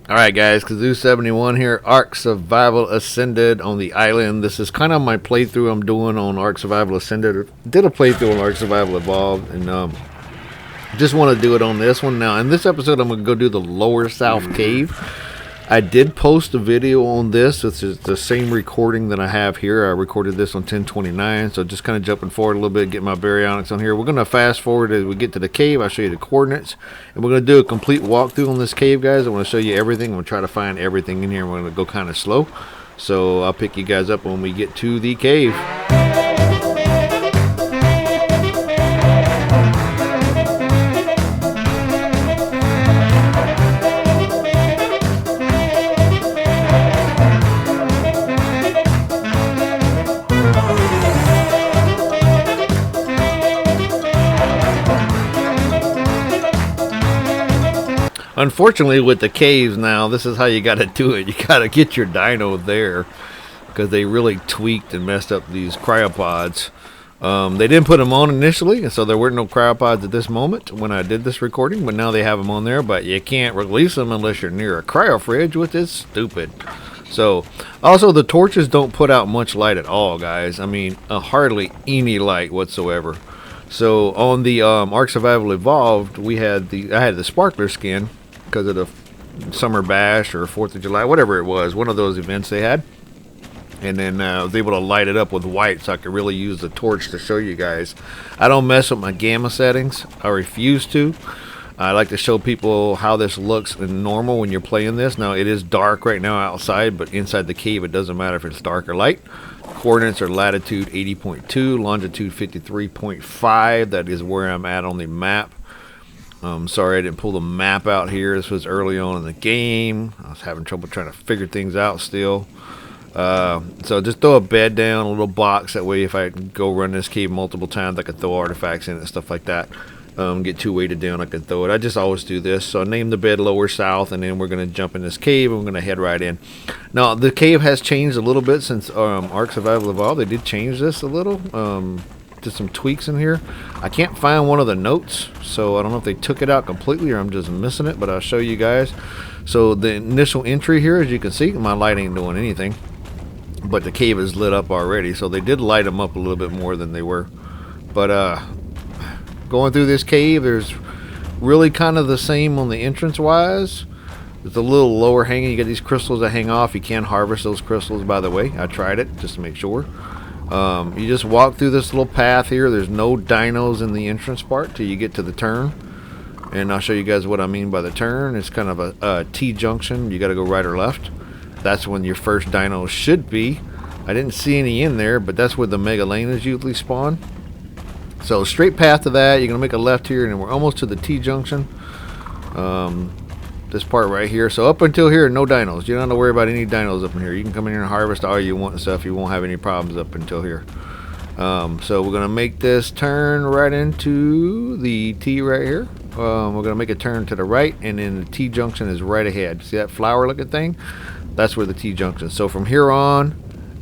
Alright guys, Kazoo71 here, Ark Survival Ascended on the island. This is kind of my playthrough I'm doing on Ark Survival Ascended. Did a playthrough on Ark Survival Evolved, and just want to do it on this one. Now, in this episode, I'm going to go do the Lower South Cave. I did post a video on this. This is the same recording that I have here. I recorded this on 1029, so just kind of jumping forward a little bit, get my Baryonyx on here. We're going to fast forward as we get to the cave. I'll show you the coordinates, and we're going to do a complete walkthrough on this cave, guys. I want to show you everything. I'm going to try to find everything in here. We're going to go kind of slow, so I'll pick you guys up when we get to the cave. Unfortunately, with the caves now, this is how you got to do it. You got to get your dino there because they really tweaked and messed up these cryopods. They didn't put them on initially, so there weren't no cryopods at this moment when I did this recording, but now they have them on there, but you can't release them unless you're near a cryo fridge, which is stupid. So, also the torches don't put out much light at all, guys. I mean, hardly any light whatsoever. So, on the Ark Survival Evolved, I had the sparkler skin because of the Summer Bash or 4th of July, whatever it was, one of those events they had. And then I was able to light it up with white so I could really use the torch to show you guys. I don't mess with my gamma settings. I refuse to. I like to show people how this looks in normal when you're playing this. Now, it is dark right now outside, but inside the cave it doesn't matter if it's dark or light. Coordinates are latitude 80.2, longitude 53.5. That is where I'm at on the map. Sorry I didn't pull the map out here. This was early on in the game. I was having trouble trying to figure things out still. So just throw a bed down, a little box. That way if I go run this cave multiple times, I can throw artifacts in it and stuff like that. Get too weighted down, I can throw it. I just always do this. So I name the bed Lower South, and then we're going to jump in this cave, and we're going to head right in. Now, the cave has changed a little bit since Ark Survival Evolved. They did change this a little. Did some tweaks in here. I can't find one of the notes, so I don't know if they took it out completely or I'm just missing it, but I'll show you guys. So the initial entry here, as you can see, my light ain't doing anything, but the cave is lit up already, so they did light them up a little bit more than they were. But going through this cave, there's really kind of the same on the entrance wise. It's a little lower hanging. You got these crystals that hang off. You can harvest those crystals, by the way. I tried it just to make sure. You just walk through this little path here. There's no dinos in the entrance part till you get to the turn, and I'll show you guys what I mean by the turn. It's kind of a T-junction. You got to go right or left. That's when your first dinos should be. I didn't see any in there, but that's where the megalanas usually spawn. So straight path to that. You're gonna make a left here, and we're almost to the T-junction. This part right here. So up until here, no dinos. You don't have to worry about any dinos up in here. You can come in here and harvest all you want and stuff. You won't have any problems up until here. So we're gonna make this turn right into the T right here. We're gonna make a turn to the right, and then the T-junction is right ahead. See that flower-looking thing? That's where the T-junction is. So from here on,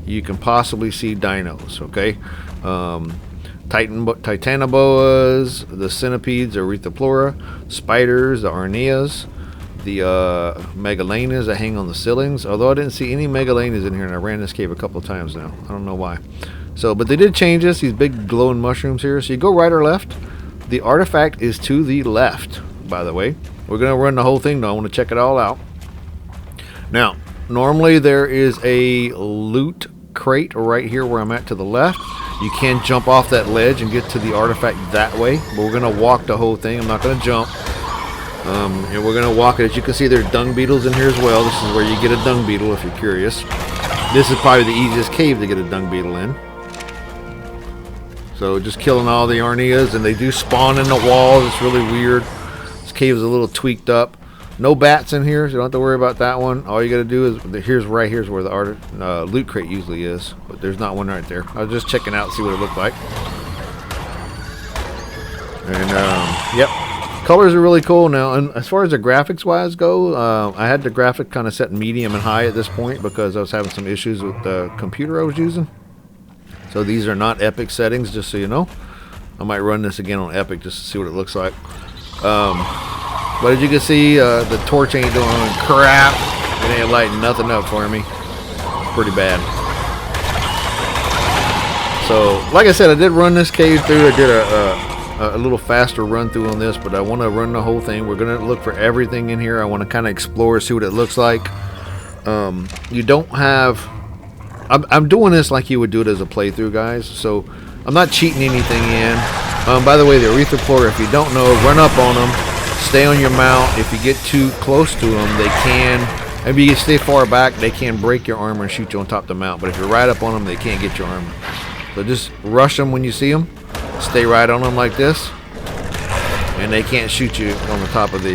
you can possibly see dinos. Okay. Titanoboas, the centipedes, Erythroplora, spiders, the Arneas, the megalanas that hang on the ceilings. Although I didn't see any megalanas in here, and I ran this cave a couple of times now. I don't know why. So, but they did change this. These big glowing mushrooms here. So you go right or left. The artifact is to the left, by the way. We're going to run the whole thing though. I want to check it all out. Now, normally there is a loot crate right here where I'm at to the left. You can jump off that ledge and get to the artifact that way, but we're going to walk the whole thing. I'm not going to jump. And we're going to walk it. As you can see, there's dung beetles in here as well. This is where you get a dung beetle if you're curious. This is probably the easiest cave to get a dung beetle in. So just killing all the Arneas, and they do spawn in the walls. It's really weird. This cave is a little tweaked up. No bats in here, so you don't have to worry about that one. All you got to do is, here's where the loot crate usually is, but there's not one right there. I was just checking out, see what it looked like. And yep, colors are really cool now. And as far as the graphics wise go, I had the graphic kind of set medium and high at this point because I was having some issues with the computer I was using. So these are not epic settings, just so you know. I might run this again on epic just to see what it looks like. But as you can see, the torch ain't doing crap. It ain't lighting nothing up for me. Pretty bad. So, like I said, I did run this cave through. I did a little faster run through on this, but I want to run the whole thing. We're going to look for everything in here. I want to kind of explore, see what it looks like. You don't have... I'm doing this like you would do it as a playthrough, guys. So, I'm not cheating anything in. By the way, the Arethoplora, if you don't know, run up on them. Stay on your mount. If you get too close to them, they can... Maybe you stay far back, they can break your armor and shoot you on top of the mount. But if you're right up on them, they can't get your armor. So just rush them when you see them. Stay right on them like this. And they can't shoot you on the top of the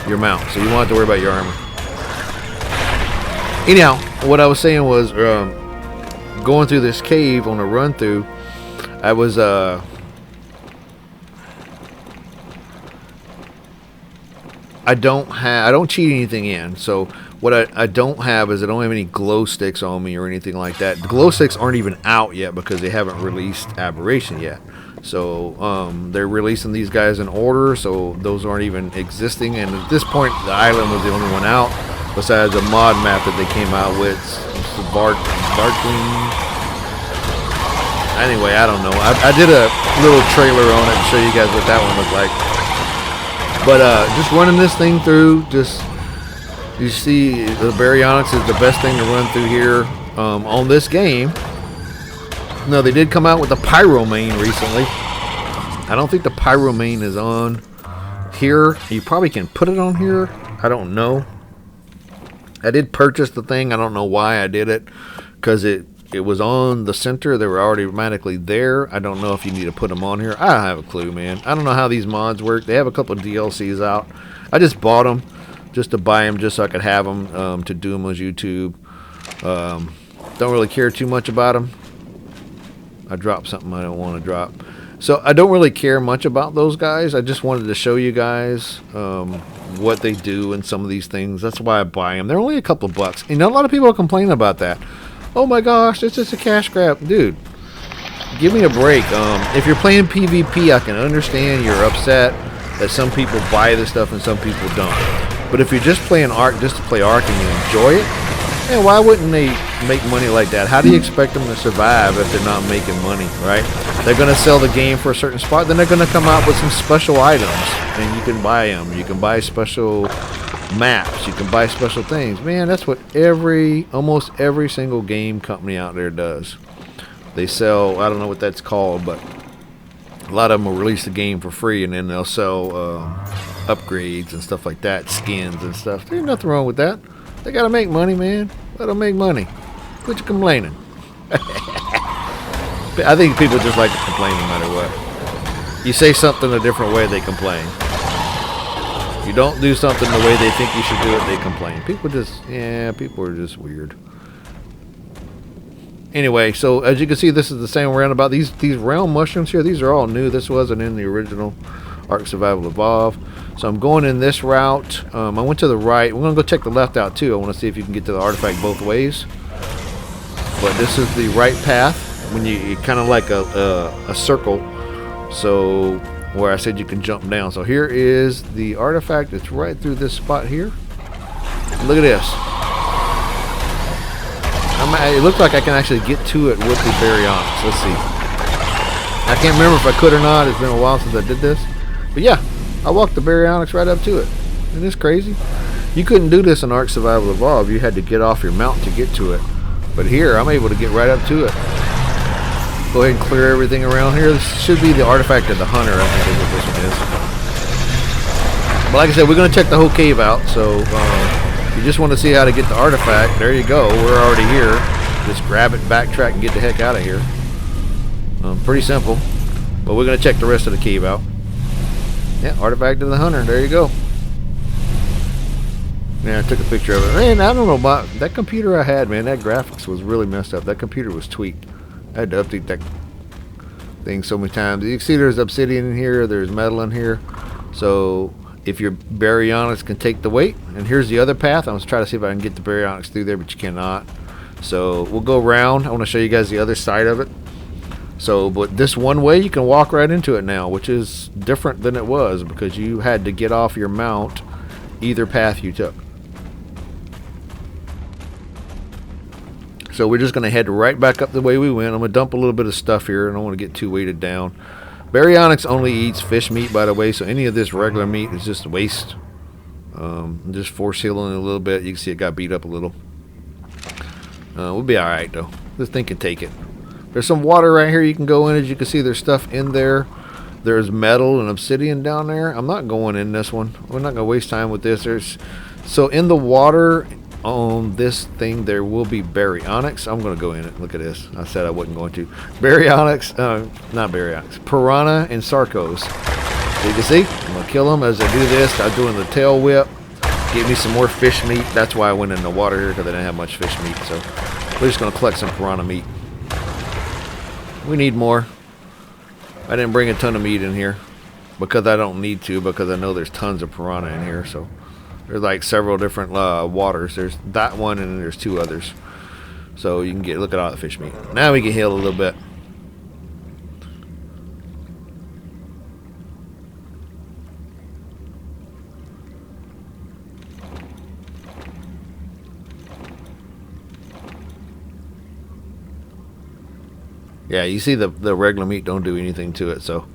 your mount. So you won't have to worry about your armor. Anyhow, what I was saying was going through this cave on a run through. I was I don't cheat anything in. So what I don't have is I don't have any glow sticks on me or anything like that. The glow sticks aren't even out yet because they haven't released Aberration yet. So they're releasing these guys in order, so those aren't even existing. And at this point, the island was the only one out, besides a mod map that they came out with. It's the Barkling. Anyway, I don't know. I did a little trailer on it to show you guys what that one looked like. But just running this thing through, just you see the Baryonyx is the best thing to run through here on this game. No, they did come out with the Pyromane recently. I don't think the Pyromane is on here. You probably can put it on here. I don't know. I did purchase the thing. I don't know why I did it, because it was on the center. They were already automatically there. I don't know if you need to put them on here. I don't have a clue, man. I don't know how these mods work. They have a couple of DLCs out. I just bought them just to buy them, just so I could have them to do them on YouTube. Don't really care too much about them. I dropped something I don't want to drop. So I don't really care much about those guys. I just wanted to show you guys what they do and some of these things. That's why I buy them. They're only a couple of bucks. You know, a lot of people complain about that. Oh my gosh, it's just a cash grab. Dude, give me a break. If you're playing PvP, I can understand you're upset that some people buy this stuff and some people don't. But if you're just playing Ark just to play Ark and you enjoy it, man, why wouldn't they make money like that? How do you expect them to survive if they're not making money, right? They're going to sell the game for a certain spot, then they're going to come out with some special items, and you can buy them. You can buy special maps. You can buy special things. Man, that's what almost every single game company out there does. They sell, I don't know what that's called, but a lot of them will release the game for free, and then they'll sell upgrades and stuff like that, skins and stuff. There's nothing wrong with that. They gotta make money, man. Let them make money. Quit you complaining. I think people just like to complain no matter what. You say something a different way, they complain. You don't do something the way they think you should do it, they complain. People are just weird. Anyway, so as you can see, this is the same roundabout. These round mushrooms here, these are all new. This wasn't in the original Ark Survival Evolved. So I'm going in this route. I went to the right. We're going to go check the left out too. I want to see if you can get to the artifact both ways. But this is the right path. When you kind of like a circle. So where I said you can jump down. So here is the artifact. It's right through this spot here. Look at this. It looks like I can actually get to it with the Baryonyx. Let's see. I can't remember if I could or not. It's been a while since I did this. But yeah, I walked the Baryonyx right up to it. Isn't this crazy? You couldn't do this in Ark Survival Evolved. You had to get off your mount to get to it. But here, I'm able to get right up to it. Go ahead and clear everything around here. This should be the artifact of the hunter, I think is what this one is. But like I said, we're going to check the whole cave out. So if you just want to see how to get the artifact, there you go. We're already here. Just grab it, backtrack, and get the heck out of here. Pretty simple. But we're going to check the rest of the cave out. Yeah, artifact of the hunter. There you go. Yeah, I took a picture of it. Man, I don't know about that computer I had, man. That graphics was really messed up. That computer was tweaked. I had to update that thing so many times. You can see there's obsidian in here. There's metal in here. So if your Baryonyx can take the weight. And here's the other path. I'm going to try to see if I can get the Baryonyx through there, but you cannot. So we'll go around. I want to show you guys the other side of it. So, but this one way you can walk right into it now, which is different than it was because you had to get off your mount either path you took. So we're just going to head right back up the way we went. I'm going to dump a little bit of stuff here. I don't want to get too weighted down. Baryonyx only eats fish meat, by the way, so any of this regular meat is just waste. I'm just force healing it a little bit. You can see it got beat up a little. We'll be alright though. This thing can take it. There's some water right here you can go in. As you can see, there's stuff in there. There's metal and obsidian down there. I'm not going in this one. We're not going to waste time with this. So in the water on this thing, there will be Baryonyx. I'm going to go in it. Look at this. I said I wasn't going to. Baryonyx, not Baryonyx. Piranha and Sarcos. So you can see, I'm going to kill them as I do this. I'm doing the tail whip. Give me some more fish meat. That's why I went in the water here, because I didn't have much fish meat. So we're just going to collect some piranha meat. We need more. I didn't bring a ton of meat in here because I don't need to, because I know there's tons of piranha in here. So there's like several different waters. There's that one and then there's two others. So you can look at all the fish meat. Now we can heal a little bit. Yeah, you see the regular meat don't do anything to it, so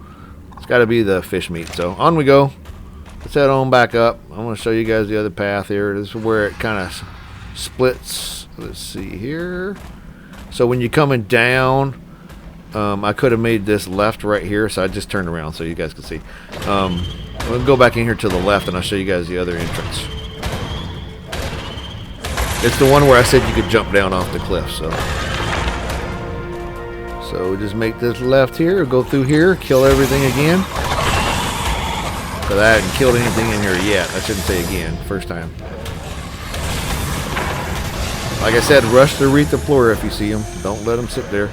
it's got to be the fish meat. So on we go. Let's head on back up. I'm going to show you guys the other path here. This is where it kind of splits. Let's see here. So when you're coming down, I could have made this left right here, so I just turned around so you guys can see. We'll go back in here to the left, and I'll show you guys the other entrance. It's the one where I said you could jump down off the cliff, So we just make this left here, go through here, kill everything again. Because I haven't killed anything in here yet. I shouldn't say again, first time. Like I said, rush the Aretha Flora if you see them. Don't let them sit there.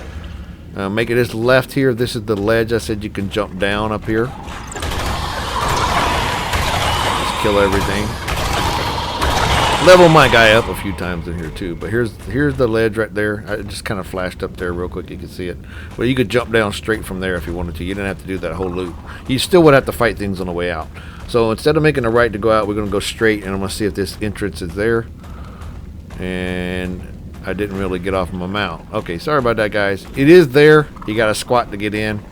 Make it this left here. This is the ledge I said you can jump down up here. Just kill everything. Level my guy up a few times in here too, but here's the ledge right there. I just kind of flashed up there real quick. You can see it. Well, you could jump down straight from there if you wanted to. You didn't have to do that whole loop. You still would have to fight things on the way out. So instead of making a right to go out, we're going to go straight, and I'm going to see if this entrance is there. And I didn't really get off my mount. Okay, sorry about that, guys. It is there. You got to squat to get in.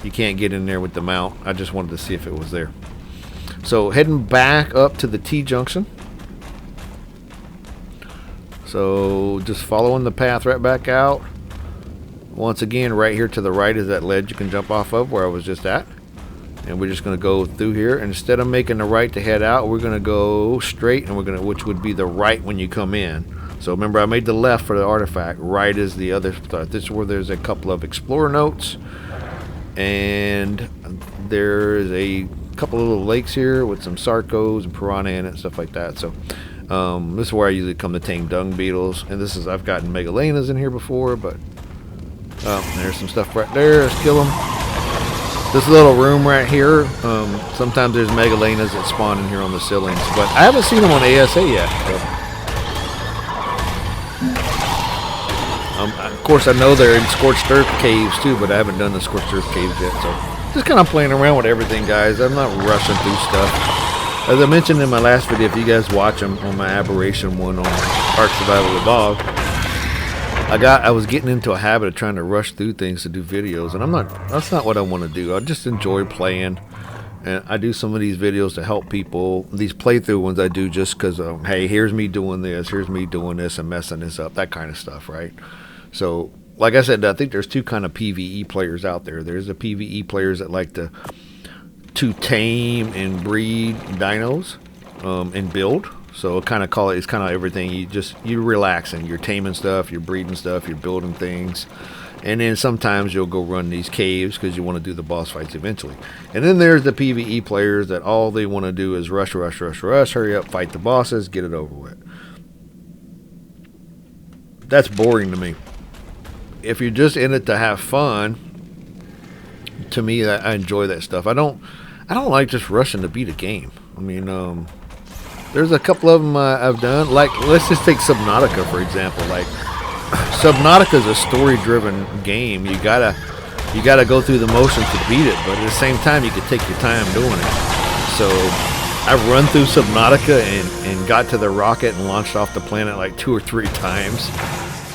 You can't get in there with the mount. I just wanted to see if it was there. So heading back up to the T-junction. So just following the path right back out. Once again, right here to the right is that ledge you can jump off of where I was just at. And we're just going to go through here. And instead of making the right to head out, we're going to go straight, and which would be the right when you come in. So remember, I made the left for the artifact. Right is the other stuff. This is where there's a couple of explorer notes. And there's a couple of little lakes here with some sarcos and piranha in it and stuff like that. So this is where I usually come to tame dung beetles, and this is, I've gotten megalenas in here before, but there's some stuff right there. Let's kill them. This little room right here, sometimes there's megalenas that spawn in here on the ceilings, but I haven't seen them on ASA yet. So. Of course, I know they're in Scorched Earth caves too, but I haven't done the Scorched Earth caves yet, so just kind of playing around with everything, guys. I'm not rushing through stuff. As I mentioned in my last video, if you guys watch them on my Aberration one on Ark Survival Evolved, I was getting into a habit of trying to rush through things to do videos, and that's not what I want to do. I just enjoy playing, and I do some of these videos to help people. These playthrough ones I do just because, hey, here's me doing this, and messing this up, that kind of stuff, right? So, like I said, I think there's two kind of PvE players out there. There's the PvE players that like to tame and breed dinos and build. So it's kind of everything. You're relaxing, you're taming stuff, you're breeding stuff, you're building things, and then sometimes you'll go run these caves because you want to do the boss fights eventually. And then there's the PvE players that all they want to do is rush, hurry up, fight the bosses, get it over with. That's boring to me. If you're just in it to have fun, to me, I enjoy that stuff. I don't like just rushing to beat a game. I mean, there's a couple of them I've done. Like, let's just take Subnautica, for example. Like, Subnautica is a story-driven game. You gotta you got to go through the motions to beat it, but at the same time, you can take your time doing it. So I've run through Subnautica and got to the rocket and launched off the planet like 2 or 3 times.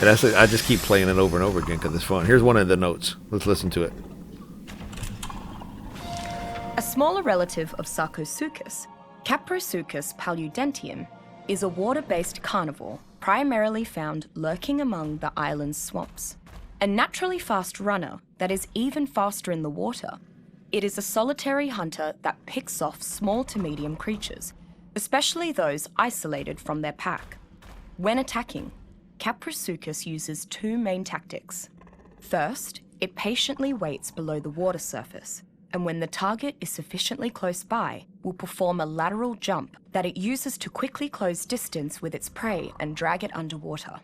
And I just keep playing it over and over again because it's fun. Here's one of the notes. Let's listen to it. A smaller relative of Sarcosuchus, Caprosuchus paludentium, is a water-based carnivore primarily found lurking among the island's swamps. A naturally fast runner that is even faster in the water, it is a solitary hunter that picks off small to medium creatures, especially those isolated from their pack. When attacking, Caprosuchus uses 2 main tactics. First, it patiently waits below the water surface, and when the target is sufficiently close by, will perform a lateral jump that it uses to quickly close distance with its prey and drag it underwater.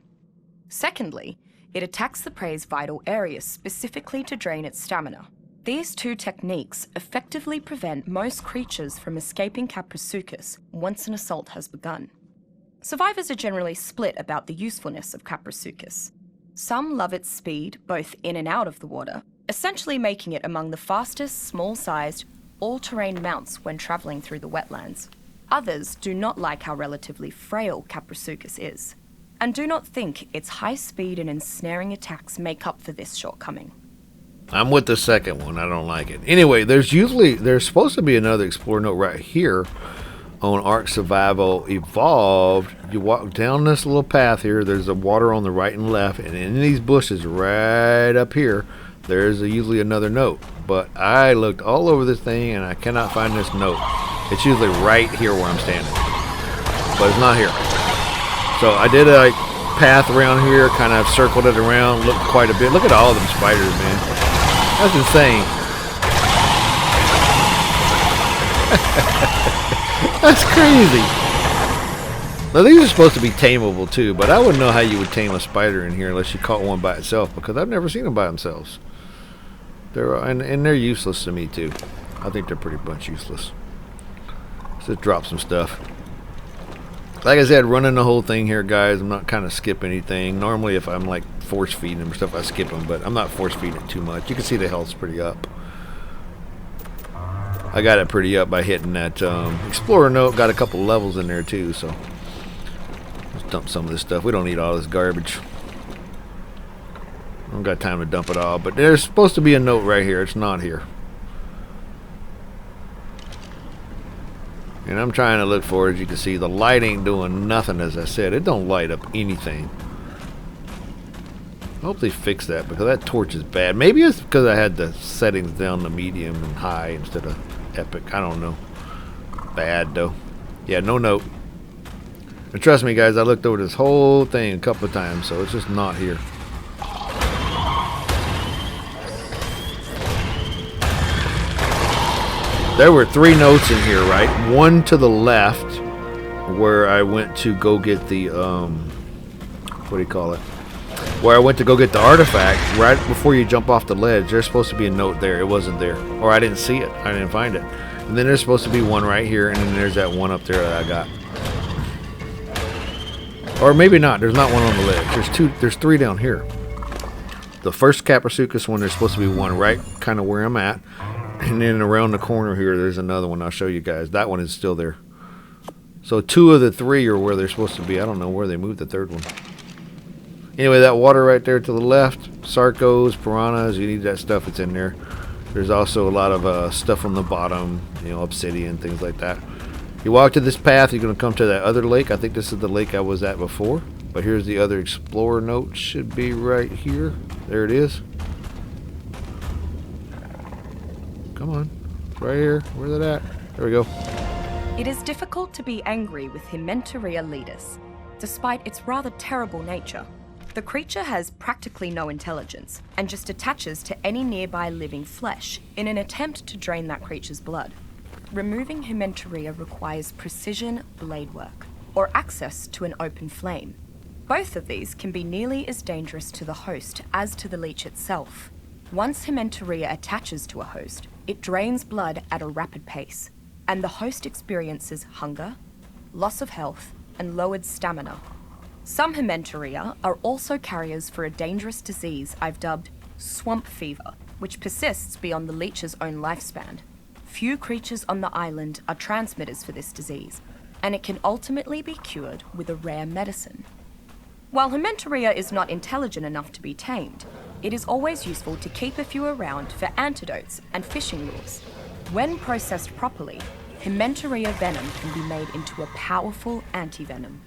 Secondly, it attacks the prey's vital areas specifically to drain its stamina. These 2 techniques effectively prevent most creatures from escaping Caprosuchus once an assault has begun. Survivors are generally split about the usefulness of Caprosuchus. Some love its speed, both in and out of the water, essentially making it among the fastest, small-sized, all-terrain mounts when travelling through the wetlands. Others do not like how relatively frail Caprosuchus is, and do not think its high speed and ensnaring attacks make up for this shortcoming. I'm with the second one. I don't like it. Anyway, there's supposed to be another Explorer note right here on Ark Survival Evolved. You walk down this little path here. There's the water on the right and left, and in these bushes right up here, there's usually another note. But I looked all over this thing, and I cannot find this note. It's usually right here where I'm standing, but it's not here. So I did a path around here, kind of circled it around, looked quite a bit. Look at all of them spiders, man. That's insane. That's crazy. Now these are supposed to be tameable too, but I wouldn't know how you would tame a spider in here unless you caught one by itself, because I've never seen them by themselves. They're useless to me too. I think they're pretty much useless. Let's just drop some stuff. Like I said, running the whole thing here, guys. I'm not kind of skipping anything. Normally, if I'm like force feeding them or stuff, I skip them, but I'm not force feeding it too much. You can see the health's pretty up. I got it pretty up by hitting that Explorer note. Got a couple levels in there too, so let's dump some of this stuff. We don't need all this garbage. I don't got time to dump it all, but there's supposed to be a note right here. It's not here. And I'm trying to look for it. As you can see, the light ain't doing nothing. As I said, it don't light up anything. I hope they fix that, because that torch is bad. Maybe it's because I had the settings down to medium and high instead of epic. I don't know. Bad though. Yeah, no note. And trust me, guys, I looked over this whole thing a couple of times, so it's just not here. There were 3 notes in here, right? One to the left, where I went to go get the, what do you call it? Where I went to go get the artifact, right before you jump off the ledge. There's supposed to be a note there. It wasn't there. Or I didn't see it. I didn't find it. And then there's supposed to be one right here, and then there's that one up there that I got. Or maybe not. There's not one on the ledge. There's 3 down here. The first Caprosuchus one, there's supposed to be one right kind of where I'm at. And then around the corner here, there's another one. I'll show you guys. That one is still there. So 2 of the 3 are where they're supposed to be. I don't know where they moved the 3rd one. Anyway, that water right there to the left, sarcos, piranhas, you need that stuff. It's in there. There's also a lot of stuff on the bottom, you know, obsidian, things like that. You walk to this path, you're going to come to that other lake. I think this is the lake I was at before. But here's the other Explorer note. Should be right here. There it is. Come on. It's right here. Where's it at? There we go. It is difficult to be angry with Himentoria ledus, despite its rather terrible nature. The creature has practically no intelligence and just attaches to any nearby living flesh in an attempt to drain that creature's blood. Removing Himentoria requires precision blade work or access to an open flame. Both of these can be nearly as dangerous to the host as to the leech itself. Once Himentoria attaches to a host, it drains blood at a rapid pace, and the host experiences hunger, loss of health, and lowered stamina. Some Himentoria are also carriers for a dangerous disease I've dubbed swamp fever, which persists beyond the leech's own lifespan. Few creatures on the island are transmitters for this disease, and it can ultimately be cured with a rare medicine. While Hementaria is not intelligent enough to be tamed, it is always useful to keep a few around for antidotes and fishing lures. When processed properly, Hementaria venom can be made into a powerful antivenom.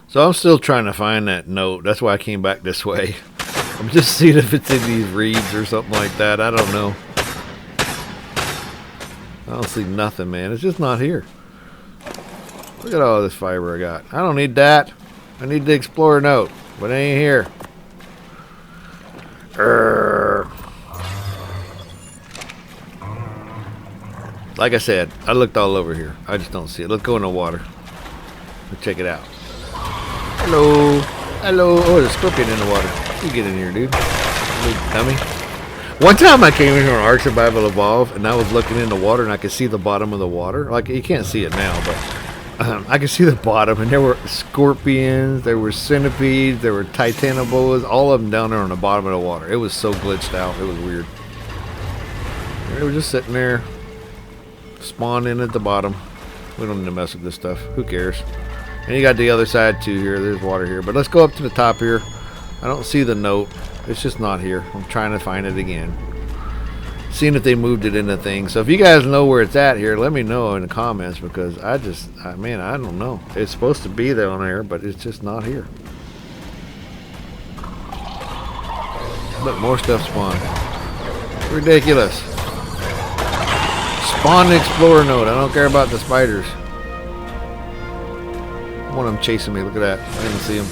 So I'm still trying to find that note. That's why I came back this way. I'm just seeing if it's in these reeds or something like that. I don't know. I don't see nothing, man. It's just not here. Look at all this fiber I got. I don't need that. I need the Explorer note, but it ain't here. Like I said, I looked all over here. I just don't see it. Let's go in the water. Let's check it out. Hello. Hello. Oh, there's a scorpion in the water. You get in here, dude. Little dummy. One time I came in here on Ark Survival Evolved, and I was looking in the water, and I could see the bottom of the water. Like, you can't see it now, but I could see the bottom, and there were scorpions, there were centipedes, there were titanoboas, all of them down there on the bottom of the water. It was so glitched out. It was weird. They were just sitting there, spawned in at the bottom. We don't need to mess with this stuff. Who cares? And you got the other side too here. There's water here. But let's go up to the top here. I don't see the note. It's just not here. I'm trying to find it again. Seeing if they moved it into things. So if you guys know where it's at here, let me know in the comments, because I don't know. It's supposed to be down there, but it's just not here. Look, more stuff spawned. Ridiculous. Spawn the Explorer node. I don't care about the spiders. One of them chasing me. Look at that. I didn't see him.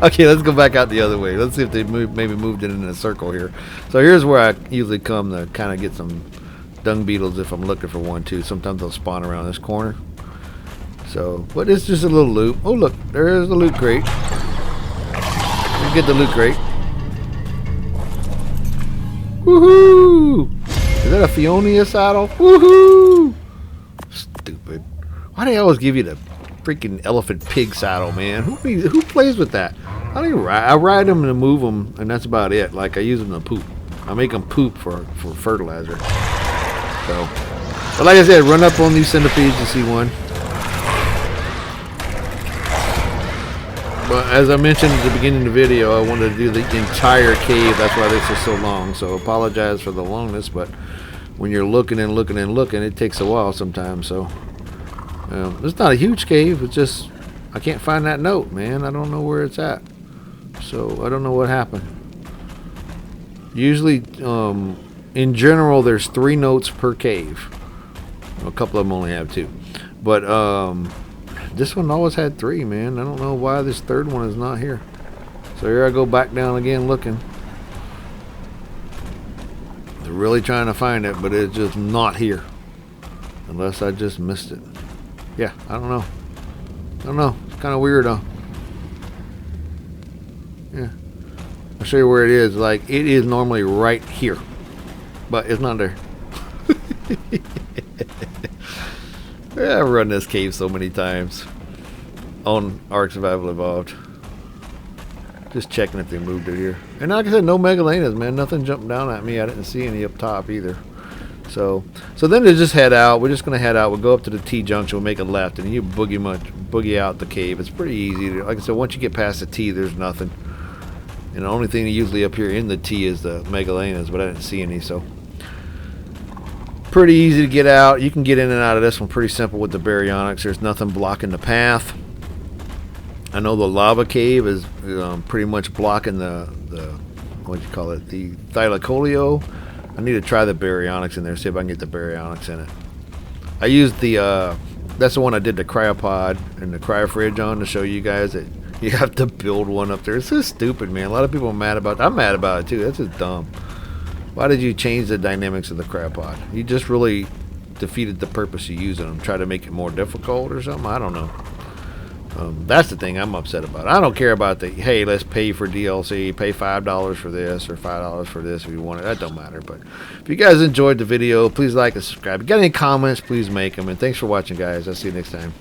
Okay, let's go back out the other way. Let's see if they maybe moved it in a circle here. So here's where I usually come to kind of get some dung beetles if I'm looking for one too. Sometimes they'll spawn around this corner. So, but it's just a little loot. Oh look, there is the loot crate. Let's get the loot crate. Woohoo! Is that a Fionia saddle? Woohoo! Stupid. Why do they always give you the freaking elephant pig saddle, man? Who plays with that? I ride them to move them, and that's about it. Like, I use them to poop. I make them poop for fertilizer. So, but like I said, run up on these centipedes to see one. But as I mentioned at the beginning of the video, I wanted to do the entire cave. That's why this is so long. So apologize for the longness, but when you're looking and looking and looking, it takes a while sometimes. So it's not a huge cave. It's just I can't find that note, man. I don't know where it's at. So I don't know what happened. Usually, in general, there's 3 notes per cave. A couple of them only have 2. But this one always had 3, man. I don't know why this third one is not here. So here I go back down again looking. They're really trying to find it, but it's just not here. Unless I just missed it. Yeah, I don't know. I don't know. It's kind of weird, though. Yeah. I'll show you where it is. Like, it is normally right here. But it's not there. Yeah, I've run this cave so many times on Ark Survival Evolved. Just checking if they moved it here. And like I said, no Megalanas, man. Nothing jumped down at me. I didn't see any up top either. So then they just head out. We're just going to head out. We'll go up to the T-junction. We'll make a left. And you boogie out the cave. It's pretty easy. Like I said, once you get past the T, there's nothing. And the only thing usually up here in the T is the Megalanas, but I didn't see any, so pretty easy to get out. You can get in and out of this one pretty simple with the Baryonyx. There's nothing blocking the path. I know the lava cave is pretty much blocking the what do you call it, the Thylacoleo. I need to try the Baryonyx in there, see if I can get the Baryonyx in it. I used the that's the one I did the cryopod and the cryofridge on to show you guys that you have to build one up there. It's just stupid, man. A lot of people are mad about it. I'm mad about it too. That's just dumb. Why did you change the dynamics of the cryopod? You just really defeated the purpose of using them. Try to make it more difficult or something? I don't know. That's the thing I'm upset about. I don't care about the, hey, let's pay for DLC, pay $5 for this or $5 for this if you want it. That don't matter. But if you guys enjoyed the video, please like and subscribe. If you got any comments, please make them. And thanks for watching, guys. I'll see you next time.